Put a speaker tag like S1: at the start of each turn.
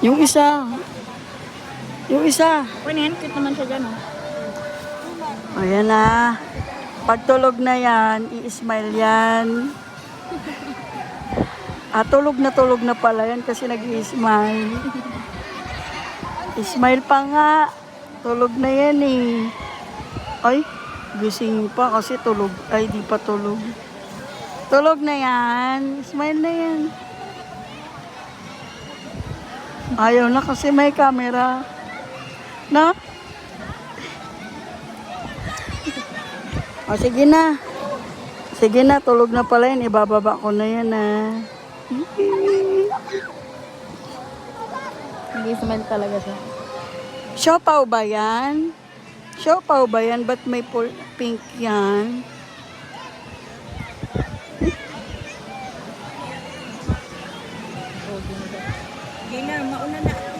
S1: Yung isa. Yung isa.
S2: Kunin, cute naman siya dyan, oh.
S1: Ayan na. Pagtulog na yan, i-smile yan. Tulog na pala yan kasi nag-i-smile. Smile pa nga. Tulog na yan eh. Ay, gising pa kasi tulog. Ay, di pa tulog. Tulog na yan. Smile na yan. Ayaw na kasi may camera. Na? O, sige na. Sige na, tulog na pala yan. Ibababa ko na yan, ah.
S2: Nag-smile talaga siya.
S1: Siopaw ba yan? Siopaw ba yan? Ba't may pink yan?
S2: Gina, mauna na.